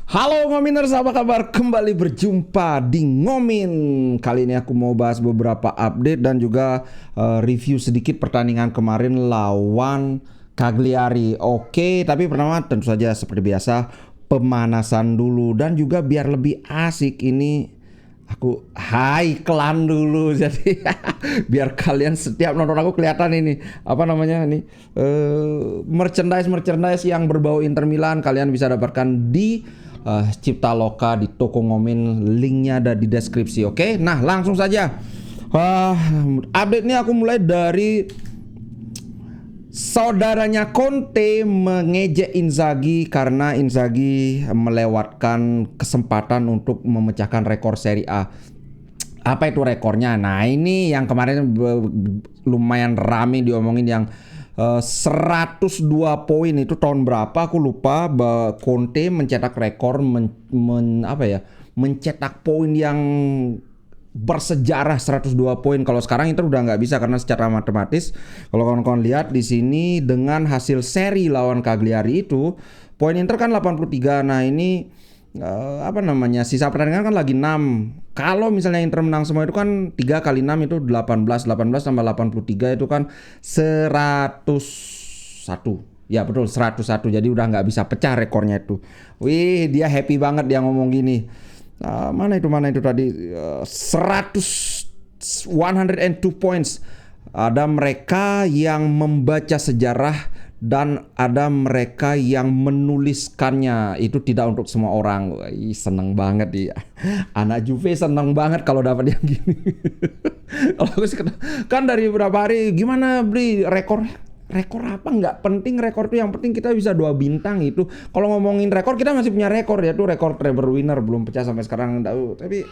Halo Ngominers, apa kabar? Kembali berjumpa di Ngomin. Kali ini aku mau bahas beberapa update dan juga review sedikit pertandingan kemarin lawan Cagliari. Oke, tapi pertama tentu saja seperti biasa pemanasan dulu dan juga biar lebih asik ini aku hai klan dulu. Jadi biar kalian setiap nonton aku kelihatan ini apa namanya ini merchandise yang berbau Inter Milan kalian bisa dapatkan di Cipta Loka di toko Ngomin, linknya ada di deskripsi. Oke, nah langsung saja update ini aku mulai dari saudaranya Conte mengejek Inzaghi karena Inzaghi melewatkan kesempatan untuk memecahkan rekor Serie A. Apa itu rekornya? Nah ini yang kemarin lumayan rame diomongin yang 102 poin itu tahun berapa aku lupa. Conte mencetak rekor mencetak poin yang bersejarah 102 poin. Kalau sekarang Inter udah nggak bisa karena secara matematis kalau kawan-kawan lihat di sini dengan hasil seri lawan Cagliari itu poin Inter kan 83. Nah ini sisa pertandingan kan lagi 6. Kalau misalnya Inter menang semua itu kan 3 kali 6 itu 18 tambah 83 itu kan 101. Ya betul 101. Jadi udah nggak bisa pecah rekornya itu. Wih, dia happy banget dia ngomong gini. Mana itu tadi 102 points. Ada mereka yang membaca sejarah dan ada mereka yang menuliskannya. Itu tidak untuk semua orang. Wih, seneng banget dia. Anak Juve seneng banget kalau dapat yang gini. Kalau aku kan dari beberapa hari gimana beli rekor apa nggak penting, rekor itu yang penting kita bisa 2 bintang itu. Kalau ngomongin rekor kita masih punya rekor ya tuh, rekor Trevor Winner belum pecah sampai sekarang tahu. Tapi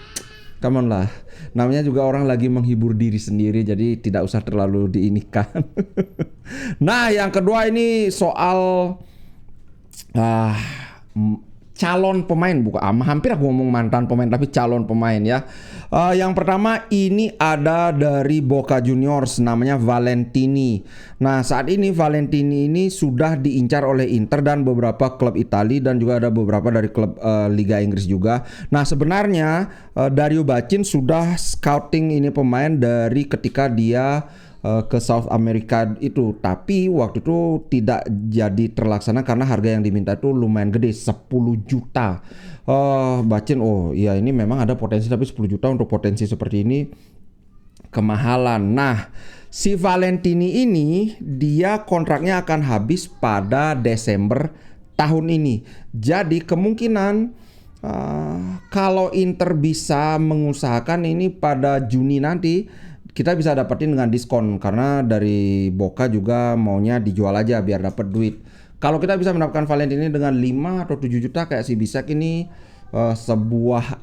come on lah, namanya juga orang lagi menghibur diri sendiri, jadi tidak usah terlalu diinikan. Nah yang kedua ini soal calon pemain, hampir aku ngomong mantan pemain tapi calon pemain ya. Yang pertama ini ada dari Boca Juniors, namanya Valentini. Nah saat ini Valentini ini sudah diincar oleh Inter dan beberapa klub Italia dan juga ada beberapa dari klub Liga Inggris juga. Nah sebenarnya Dario Bacin sudah scouting ini pemain dari ketika dia ke South America itu, tapi waktu itu tidak jadi terlaksana karena harga yang diminta itu lumayan gede, 10 juta. Bacin, oh iya ini memang ada potensi, tapi 10 juta untuk potensi seperti ini kemahalan. Nah si Valentini ini dia kontraknya akan habis pada Desember tahun ini. Jadi kemungkinan kalau Inter bisa mengusahakan ini pada Juni nanti kita bisa dapetin dengan diskon karena dari Boca juga maunya dijual aja biar dapat duit. Kalau kita bisa mendapatkan Valentini dengan 5 atau 7 juta kayak si Bisek ini sebuah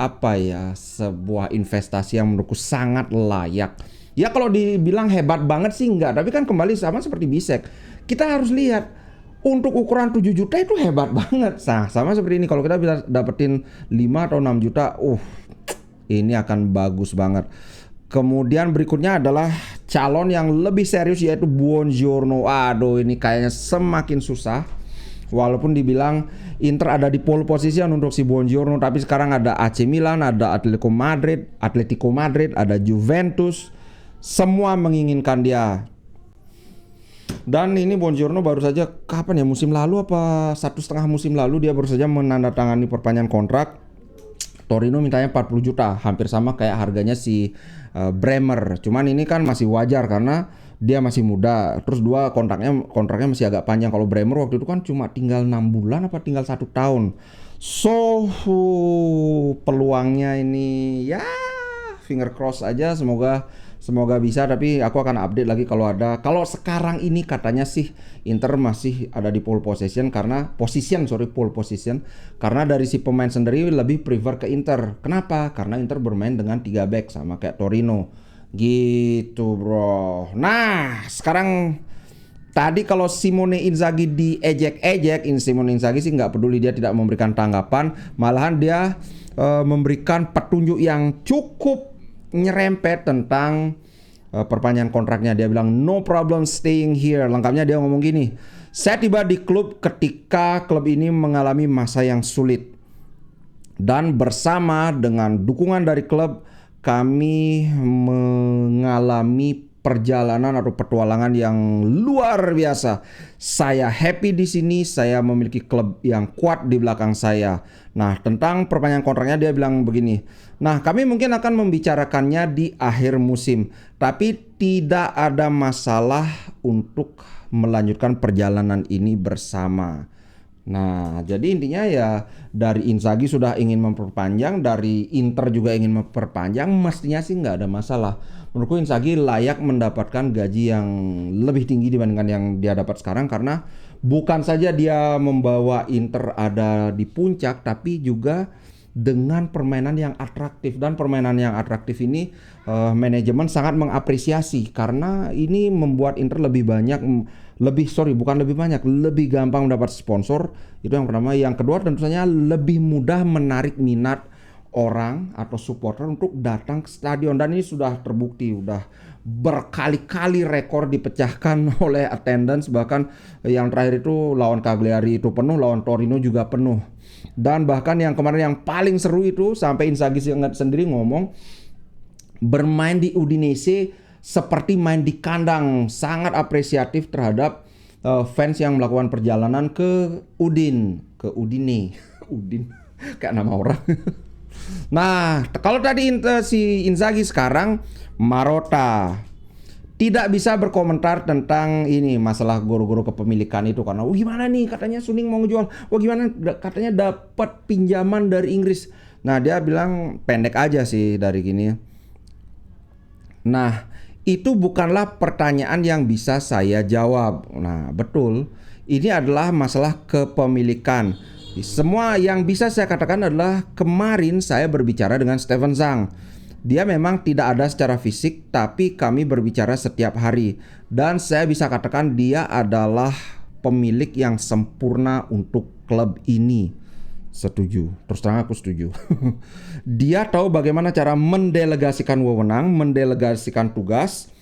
investasi yang menurutku sangat layak. Ya kalau dibilang hebat banget sih enggak, tapi kan kembali sama seperti Bisek. Kita harus lihat untuk ukuran 7 juta itu hebat banget. Nah, sama seperti ini kalau kita bisa dapetin 5 atau 6 juta, ini akan bagus banget. Kemudian berikutnya adalah calon yang lebih serius yaitu Buongiorno. Aduh ini kayaknya semakin susah. Walaupun dibilang Inter ada di pole position untuk si Buongiorno, tapi sekarang ada AC Milan, ada Atletico Madrid, ada Juventus. Semua menginginkan dia. Dan ini Buongiorno baru saja kapan ya, musim lalu apa 1,5 musim lalu dia baru saja menandatangani perpanjangan kontrak. Torino mintanya 40 juta, hampir sama kayak harganya si Bremer. Cuman ini kan masih wajar karena dia masih muda. Terus kontraknya masih agak panjang. Kalau Bremer waktu itu kan cuma tinggal 6 bulan apa tinggal 1 tahun. So peluangnya ini ya finger cross aja, semoga bisa, tapi aku akan update lagi kalau ada. Kalau sekarang ini katanya sih Inter masih ada di pole position karena dari si pemain sendiri lebih prefer ke Inter. Kenapa? Karena Inter bermain dengan 3 back sama kayak Torino. Gitu, bro. Nah, sekarang tadi kalau Simone Inzaghi diejek-ejek, Simone Inzaghi sih nggak peduli, dia tidak memberikan tanggapan, malahan dia memberikan petunjuk yang cukup nyerempet tentang perpanjangan kontraknya. Dia bilang no problem staying here. Lengkapnya dia ngomong gini, saya tiba di klub ketika klub ini mengalami masa yang sulit. Dan bersama dengan dukungan dari klub, kami mengalami perjalanan atau petualangan yang luar biasa. Saya happy di sini, saya memiliki klub yang kuat di belakang saya. Nah, tentang perpanjangan kontraknya dia bilang begini. Nah, kami mungkin akan membicarakannya di akhir musim, tapi tidak ada masalah untuk melanjutkan perjalanan ini bersama. Nah, jadi intinya ya dari Inzaghi sudah ingin memperpanjang, dari Inter juga ingin memperpanjang, mestinya sih nggak ada masalah. Menurutku Inzaghi layak mendapatkan gaji yang lebih tinggi dibandingkan yang dia dapat sekarang karena bukan saja dia membawa Inter ada di puncak, tapi juga dengan permainan yang atraktif, dan permainan yang atraktif ini manajemen sangat mengapresiasi karena ini membuat Inter lebih gampang mendapat sponsor. Itu yang pertama. Yang kedua tentu saja lebih mudah menarik minat orang atau supporter untuk datang ke stadion, dan ini sudah terbukti, udah berkali-kali rekor dipecahkan oleh attendance. Bahkan yang terakhir itu lawan Cagliari itu penuh, lawan Torino juga penuh. Dan bahkan yang kemarin yang paling seru itu sampai Inzaghi sendiri ngomong bermain di Udinese seperti main di kandang, sangat apresiatif terhadap fans yang melakukan perjalanan ke Udine, Udin kayak nama orang. Nah, kalau tadi si Inzaghi, sekarang Marotta tidak bisa berkomentar tentang ini masalah guru-guru kepemilikan itu karena gimana nih katanya Suning mau ngejual, gimana katanya dapat pinjaman dari Inggris. Nah, dia bilang pendek aja sih dari gini. Nah, itu bukanlah pertanyaan yang bisa saya jawab. Nah, betul. Ini adalah masalah kepemilikan. Semua yang bisa saya katakan adalah kemarin saya berbicara dengan Steven Zhang. Dia memang tidak ada secara fisik, tapi kami berbicara setiap hari. Dan saya bisa katakan dia adalah pemilik yang sempurna untuk klub ini. Setuju, terus terang aku setuju. Dia tahu bagaimana cara mendelegasikan wewenang, mendelegasikan tugas.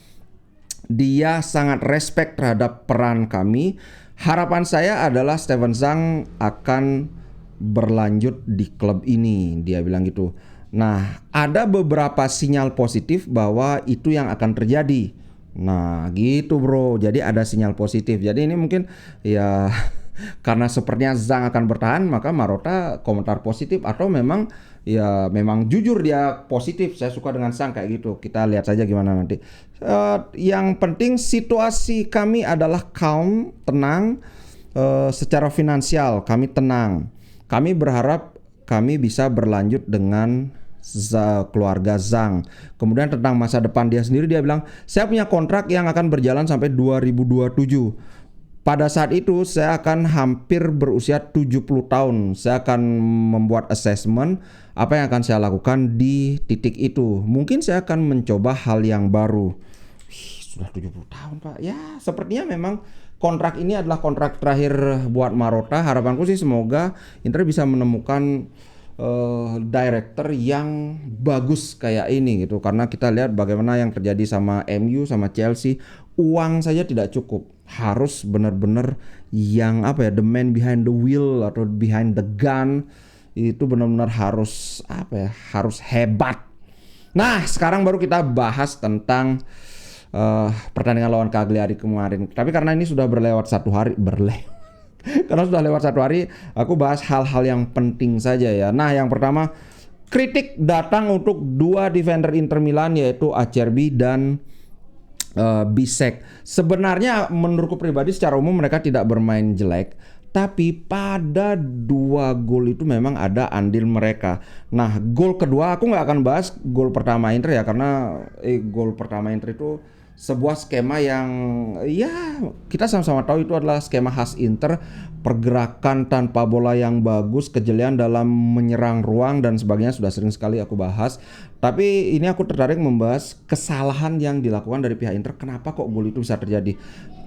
Dia sangat respect terhadap peran kami. Harapan saya adalah Steven Zhang akan berlanjut di klub ini, dia bilang gitu. Nah, ada beberapa sinyal positif bahwa itu yang akan terjadi. Nah, gitu bro. Jadi ada sinyal positif. Jadi ini mungkin ya karena sepertinya Zhang akan bertahan, maka Marotta komentar positif, atau memang jujur dia positif. Saya suka dengan Zhang kayak gitu. Kita lihat saja gimana nanti. Yang penting situasi kami adalah calm, tenang. Secara finansial kami tenang. Kami berharap kami bisa berlanjut dengan keluarga Zhang. Kemudian tentang masa depan dia sendiri, dia bilang saya punya kontrak yang akan berjalan sampai 2027. Pada saat itu saya akan hampir berusia 70 tahun. Saya akan membuat assessment apa yang akan saya lakukan di titik itu. Mungkin saya akan mencoba hal yang baru. Sudah 70 tahun Pak. Ya sepertinya memang kontrak ini adalah kontrak terakhir buat Marotta. Harapanku sih semoga Inter bisa menemukan director yang bagus kayak ini gitu. Karena kita lihat bagaimana yang terjadi sama MU, sama Chelsea. Uang saja tidak cukup. Harus benar-benar yang the man behind the wheel atau behind the gun itu benar-benar harus harus hebat. Nah, sekarang baru kita bahas tentang pertandingan lawan Cagliari kemarin. Tapi karena ini sudah berlewat satu hari, karena sudah lewat satu hari, aku bahas hal-hal yang penting saja ya. Nah, yang pertama, kritik datang untuk dua defender Inter Milan yaitu Acerbi dan Bisek. Sebenarnya menurutku pribadi secara umum mereka tidak bermain jelek, tapi pada dua gol itu memang ada andil mereka. Nah, gol kedua aku nggak akan bahas gol pertama Inter ya, karena gol pertama Inter itu sebuah skema yang ya kita sama-sama tahu itu adalah skema khas Inter, pergerakan tanpa bola yang bagus, kejelian dalam menyerang ruang dan sebagainya, sudah sering sekali aku bahas. Tapi ini aku tertarik membahas kesalahan yang dilakukan dari pihak Inter. Kenapa kok gol itu bisa terjadi?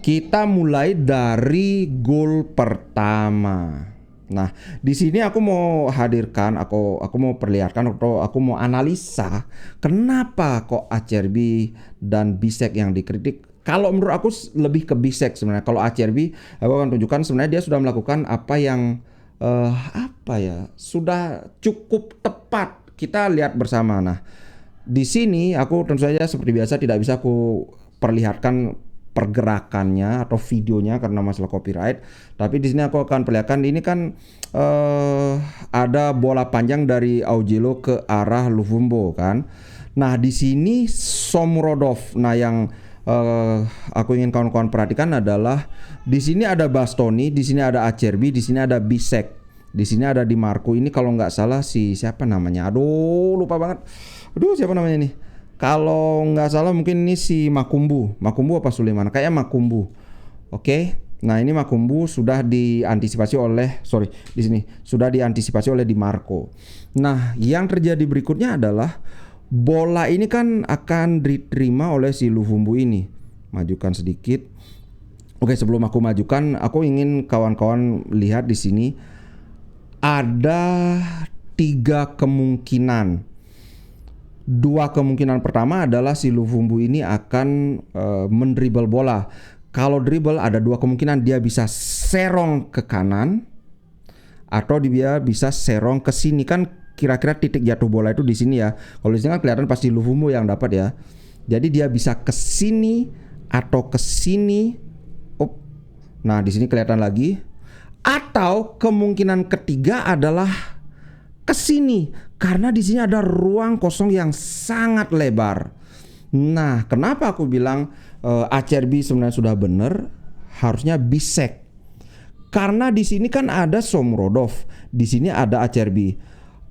Kita mulai dari gol pertama. Nah, di sini aku mau hadirkan, aku mau perlihatkan atau aku mau analisa kenapa kok Acerbi dan Bisek yang dikritik. Kalau menurut aku lebih ke Bisek sebenarnya. Kalau Acerbi, aku akan tunjukkan sebenarnya dia sudah melakukan apa yang apa ya, sudah cukup tepat kita lihat bersama. Nah, di sini aku tentu saja seperti biasa tidak bisa aku perlihatkan pergerakannya atau videonya karena masalah copyright. Tapi di sini aku akan perlihatkan ini kan ada bola panjang dari Augello ke arah Luvumbo kan. Nah, di sini Shomurodov. Nah, yang aku ingin kawan-kawan perhatikan adalah di sini ada Bastoni, di sini ada Acerbi, di sini ada Bisek, di sini ada Di Marco. Ini kalau nggak salah si siapa namanya? Aduh, lupa banget. Aduh, siapa namanya nih? Kalau nggak salah mungkin ini si Makumbu. Makumbu apa Sulaiman? Kayaknya Makumbu. Oke. Nah, ini Makumbu sudah diantisipasi oleh di sini sudah diantisipasi oleh Di Marco. Nah, yang terjadi berikutnya adalah bola ini kan akan diterima oleh si Luvumbo ini. Majukan sedikit. Oke, sebelum aku majukan, aku ingin kawan-kawan lihat di sini ada 3 kemungkinan. 2 kemungkinan pertama adalah si Luvumbo ini akan mendribble bola. Kalau dribble ada 2 kemungkinan, dia bisa serong ke kanan atau dia bisa serong ke sini. Kan kira-kira titik jatuh bola itu di sini ya. Kalau di sini kan kelihatan pasti Luvumbo yang dapat ya. Jadi dia bisa ke sini atau ke sini. Nah, di sini kelihatan lagi. Atau kemungkinan ketiga adalah ke sini karena di sini ada ruang kosong yang sangat lebar. Nah, kenapa aku bilang Acerbi sebenarnya sudah benar, harusnya Bisek. Karena di sini kan ada Shomurodov, di sini ada Acerbi.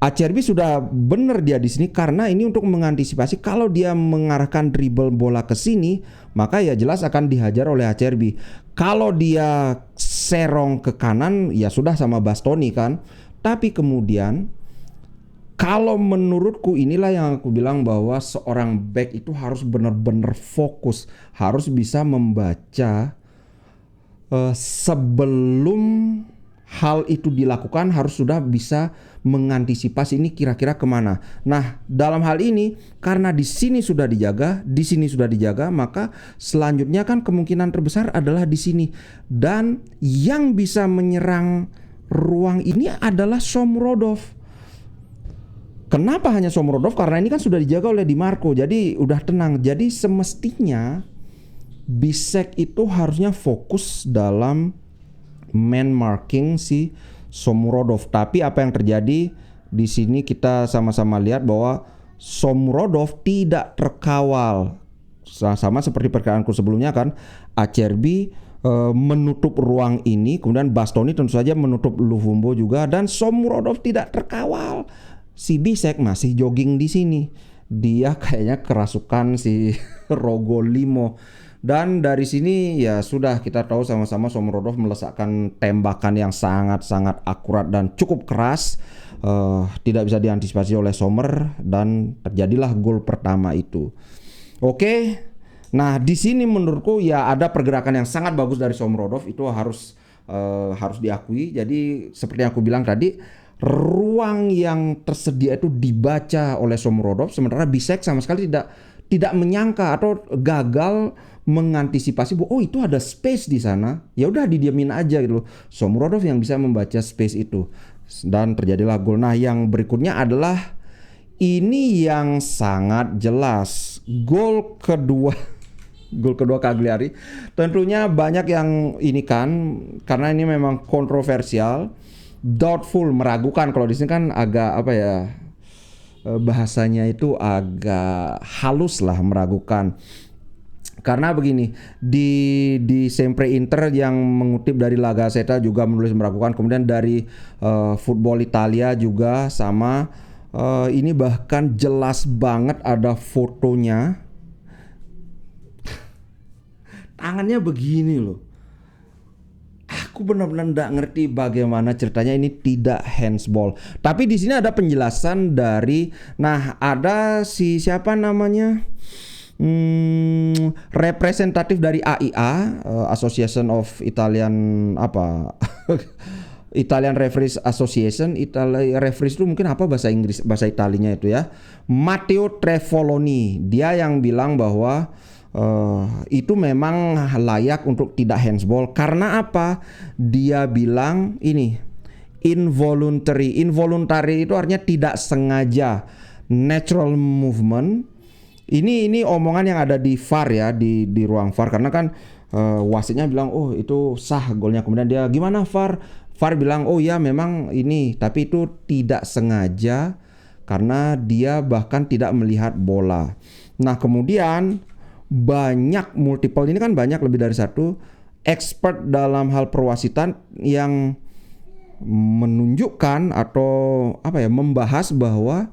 Acerbi sudah benar dia di sini karena ini untuk mengantisipasi kalau dia mengarahkan dribble bola ke sini, maka ya jelas akan dihajar oleh Acerbi. Kalau dia serong ke kanan, ya sudah sama Bastoni kan. Tapi kemudian kalau menurutku inilah yang aku bilang bahwa seorang back itu harus benar-benar fokus, harus bisa membaca sebelum hal itu dilakukan, harus sudah bisa mengantisipasi ini kira-kira kemana. Nah, dalam hal ini karena di sini sudah dijaga, di sini sudah dijaga, maka selanjutnya kan kemungkinan terbesar adalah di sini. Dan yang bisa menyerang ruang ini adalah Shomurodov. Kenapa hanya Shomurodov? Karena ini kan sudah dijaga oleh Di Marco, jadi udah tenang. Jadi semestinya Bisek itu harusnya fokus dalam man marking si Shomurodov. Tapi apa yang terjadi di sini kita sama-sama lihat bahwa Shomurodov tidak terkawal. Sama seperti perkiraanku sebelumnya kan, Acerbi menutup ruang ini, kemudian Bastoni tentu saja menutup Luvumbo juga, dan Shomurodov tidak terkawal. Si Bisek masih jogging di sini. Dia kayaknya kerasukan si Rogolimo. Dan dari sini ya sudah kita tahu sama-sama Shomurodov melesakkan tembakan yang sangat-sangat akurat dan cukup keras. Tidak bisa diantisipasi oleh Sommer dan terjadilah gol pertama itu. Oke. Nah, di sini menurutku ya ada pergerakan yang sangat bagus dari Shomurodov, itu harus diakui. Jadi seperti yang aku bilang tadi, ruang yang tersedia itu dibaca oleh Shomurodov, sementara Bisek sama sekali tidak menyangka atau gagal mengantisipasi bahwa itu ada space di sana. Ya udah didiamin aja gitu loh. Shomurodov yang bisa membaca space itu dan terjadilah gol. Nah, yang berikutnya adalah ini yang sangat jelas. Gol kedua Cagliari. Tentunya banyak yang ini kan karena ini memang kontroversial, doubtful, meragukan. Kalau di sini kan agak apa ya? Bahasanya itu agak halus lah, meragukan. Karena begini, di Sempre Inter yang mengutip dari La Gazzetta juga menulis meragukan. Kemudian dari Football Italia juga sama. Ini bahkan jelas banget ada fotonya. Tangannya begini loh. Aku benar-benar nggak ngerti bagaimana ceritanya ini tidak handsball. Tapi di sini ada penjelasan dari, nah ada si siapa namanya, representatif dari AIA, Association of Italian apa, Italian Referees Association. Referees itu mungkin apa bahasa Inggris, bahasa Italinya itu ya. Matteo Trevoloni, dia yang bilang bahwa itu memang layak untuk tidak handsball. Karena apa? Dia bilang involuntary. Involuntary itu artinya tidak sengaja. Natural movement. Ini omongan yang ada di VAR ya, di ruang VAR, karena kan wasitnya bilang oh itu sah golnya. Kemudian dia gimana VAR? VAR bilang oh ya memang ini, tapi itu tidak sengaja karena dia bahkan tidak melihat bola. Nah kemudian banyak multiple, ini kan banyak lebih dari satu expert dalam hal perwasitan yang menunjukkan atau membahas bahwa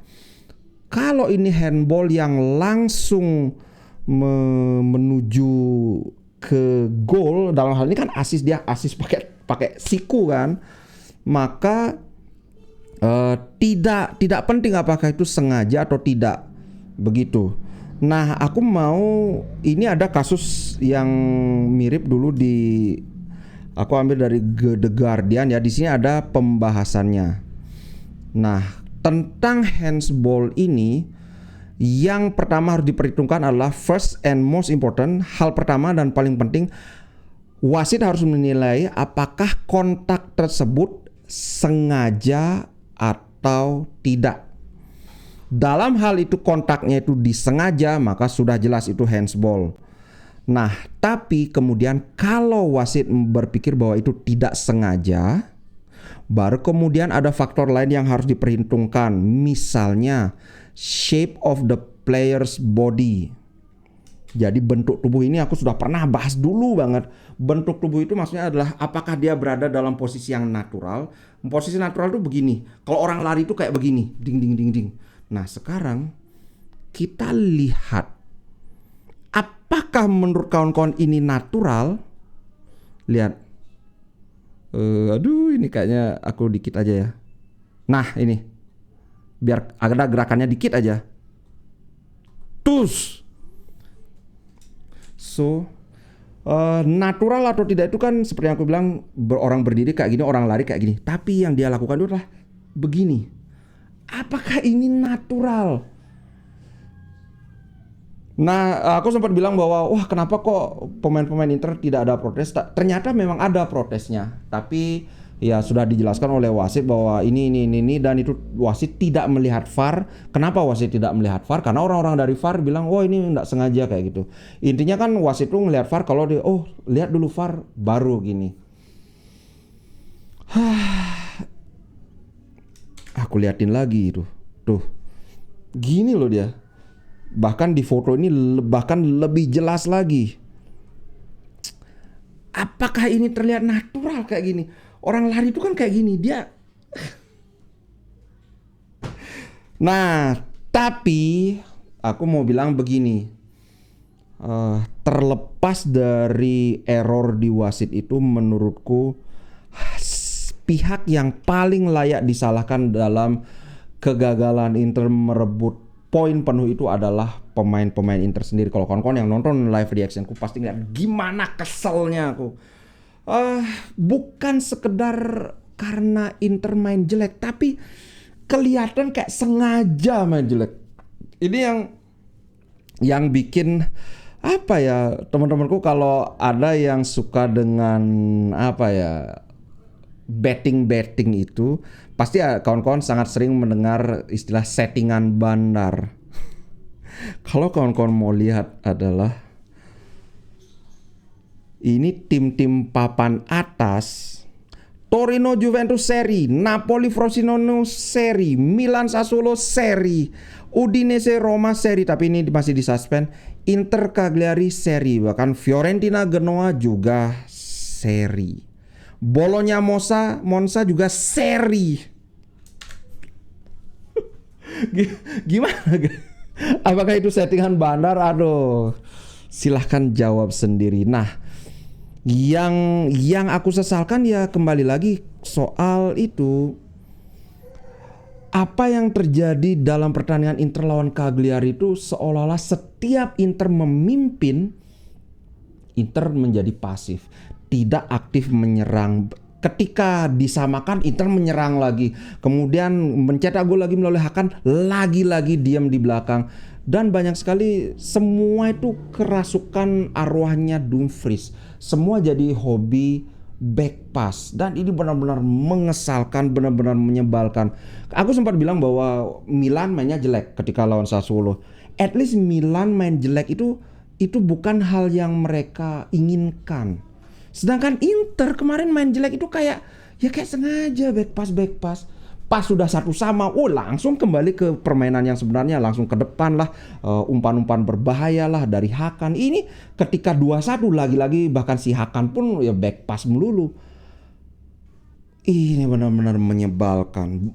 kalau ini handball yang langsung menuju ke gol, dalam hal ini kan asis, dia asis pakai siku kan, maka tidak penting apakah itu sengaja atau tidak begitu. Nah, aku mau, ini ada kasus yang mirip dulu aku ambil dari The Guardian ya. Di sini ada pembahasannya. Nah, tentang handsball ini, yang pertama harus diperhitungkan adalah first and most important, hal pertama dan paling penting, wasit harus menilai apakah kontak tersebut sengaja atau tidak. Dalam hal itu kontaknya itu disengaja, maka sudah jelas itu handsball. Nah, tapi kemudian kalau wasit berpikir bahwa itu tidak sengaja, baru kemudian ada faktor lain yang harus diperhitungkan. Misalnya shape of the player's body. Jadi bentuk tubuh ini aku sudah pernah bahas dulu banget. Bentuk tubuh itu maksudnya adalah apakah dia berada dalam posisi yang natural. Posisi natural itu begini. Kalau orang lari itu kayak begini, ding ding ding ding. Nah, sekarang kita lihat apakah menurut kawan-kawan ini natural. Lihat. Aduh, ini kayaknya aku dikit aja ya. Nah, ini. Biar ada gerakannya dikit aja. Tus. So, natural atau tidak itu kan seperti yang aku bilang, orang berdiri kayak gini, orang lari kayak gini. Tapi yang dia lakukan itu adalah begini. Apakah ini natural? Nah, aku sempat bilang bahwa wah kenapa kok pemain-pemain Inter tidak ada protes? Ternyata memang ada protesnya. Tapi ya sudah dijelaskan oleh wasit bahwa ini dan itu wasit tidak melihat VAR. Kenapa wasit tidak melihat VAR? Karena orang-orang dari VAR bilang, "Oh, ini enggak sengaja," kayak gitu. Intinya kan wasit tuh ngelihat VAR kalau dia lihat dulu VAR baru gini. Aku liatin lagi itu. Tuh. Gini loh dia. Bahkan di foto ini bahkan lebih jelas lagi. Apakah ini terlihat natural kayak gini? Orang lari itu kan kayak gini, dia. Nah, tapi aku mau bilang begini. Terlepas dari error di wasit itu, menurutku pihak yang paling layak disalahkan dalam kegagalan Inter merebut poin penuh itu adalah pemain-pemain Inter sendiri. Kalau kawan-kawan yang nonton live reactionku pasti ngeliat gimana keselnya aku. Bukan sekedar karena Inter main jelek, tapi kelihatan kayak sengaja main jelek. Ini yang bikin apa ya, teman-temanku kalau ada yang suka dengan betting itu, pasti kawan-kawan sangat sering mendengar istilah settingan bandar. Kalau kawan-kawan mau lihat adalah ini tim-tim papan atas. Torino Juventus seri, Napoli Frosinone seri, Milan Sassuolo seri, Udinese Roma seri, tapi ini masih disuspend. Inter Cagliari seri, bahkan Fiorentina Genoa juga seri. Bologna Monza juga seri. Gimana? Apakah itu settingan bandar? Aduh, silahkan jawab sendiri. Nah, yang aku sesalkan ya kembali lagi soal itu. Apa yang terjadi dalam pertandingan Inter lawan Cagliari itu seolah-olah setiap Inter memimpin, Inter menjadi pasif, tidak aktif menyerang. Ketika disamakan, Inter menyerang lagi, kemudian mencetak gol lagi melalui Hakan, lagi-lagi diam di belakang. Dan banyak sekali, semua itu kerasukan arwahnya Dumfries. Semua jadi hobi back pass, dan ini benar-benar mengesalkan, benar-benar menyebalkan. Aku sempat bilang bahwa Milan mainnya jelek ketika lawan Sassuolo. At least Milan main jelek itu bukan hal yang mereka inginkan. Sedangkan Inter kemarin main jelek itu kayak sengaja back pass. Pas sudah 1-1, langsung kembali ke permainan yang sebenarnya, langsung ke depan lah, umpan-umpan berbahaya lah dari Hakan. Ini ketika 2-1 lagi-lagi bahkan si Hakan pun ya back pass melulu. Ini benar-benar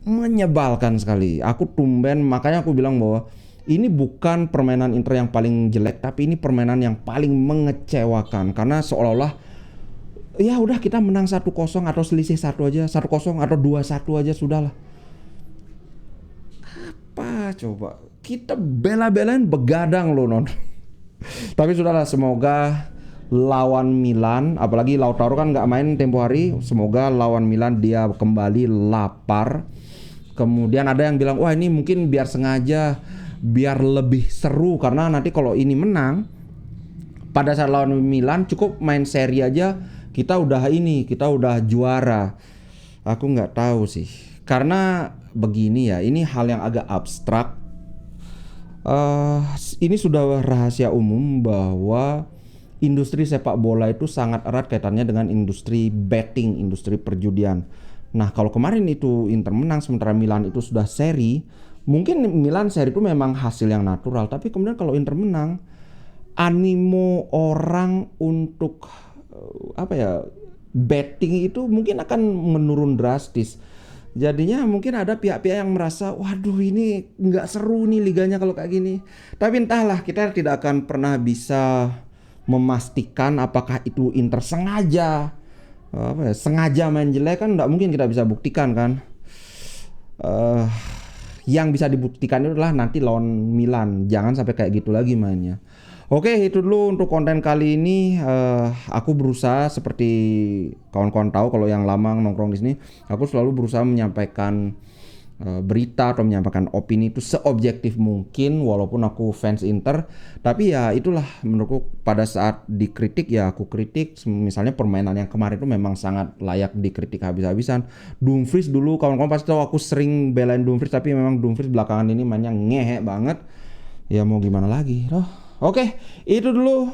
menyebalkan sekali. Aku tumben, makanya aku bilang bahwa ini bukan permainan Inter yang paling jelek, tapi ini permainan yang paling mengecewakan, karena seolah-olah ya udah kita menang 1-0 atau selisih 1 aja, 1-0 atau 2-1 aja sudahlah. Apa coba? Kita bela-belain begadang loh non. Tapi sudahlah, semoga lawan Milan, apalagi Lautaro kan nggak main tempo hari, semoga lawan Milan dia kembali lapar. Kemudian ada yang bilang, wah ini mungkin biar sengaja, biar lebih seru, karena nanti kalau ini menang pada saat lawan Milan cukup main seri aja kita udah juara. Aku nggak tahu sih, karena begini ya, ini hal yang agak abstrak. Ini sudah rahasia umum bahwa industri sepak bola itu sangat erat kaitannya dengan industri betting, industri perjudian. Nah, kalau kemarin itu Inter menang sementara Milan itu sudah seri, mungkin Milan seri itu memang hasil yang natural, tapi kemudian kalau Inter menang, animo orang untuk betting itu mungkin akan menurun drastis. Jadinya mungkin ada pihak-pihak yang merasa, waduh ini nggak seru nih liganya kalau kayak gini. Tapi entahlah, kita tidak akan pernah bisa memastikan apakah itu Inter sengaja main jelek, kan nggak mungkin kita bisa buktikan kan. Yang bisa dibuktikan itu adalah nanti lawan Milan, jangan sampai kayak gitu lagi mainnya. Oke, itu dulu untuk konten kali ini. Aku berusaha, seperti kawan-kawan tahu kalau yang lama nongkrong di sini, aku selalu berusaha menyampaikan berita atau menyampaikan opini itu seobjektif mungkin, walaupun aku fans Inter. Tapi ya itulah, menurutku pada saat dikritik ya aku kritik. Misalnya permainan yang kemarin itu memang sangat layak dikritik habis-habisan. Dumfries dulu, kawan-kawan pasti tahu aku sering belain Dumfries, tapi memang Dumfries belakangan ini mainnya ngehe banget. Ya mau gimana lagi, Oke, itu dulu.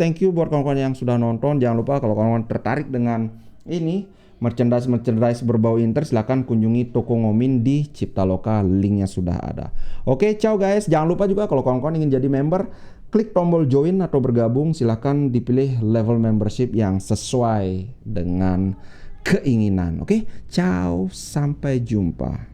Thank you buat kawan-kawan yang sudah nonton. Jangan lupa kalau kawan-kawan tertarik dengan ini merchandise berbau Inter, silahkan kunjungi toko Ngomin di Ciptaloka, linknya sudah ada. Oke, ciao guys. Jangan lupa juga kalau kawan-kawan ingin jadi member, klik tombol join atau bergabung, silahkan dipilih level membership yang sesuai dengan keinginan. Oke, ciao, sampai jumpa.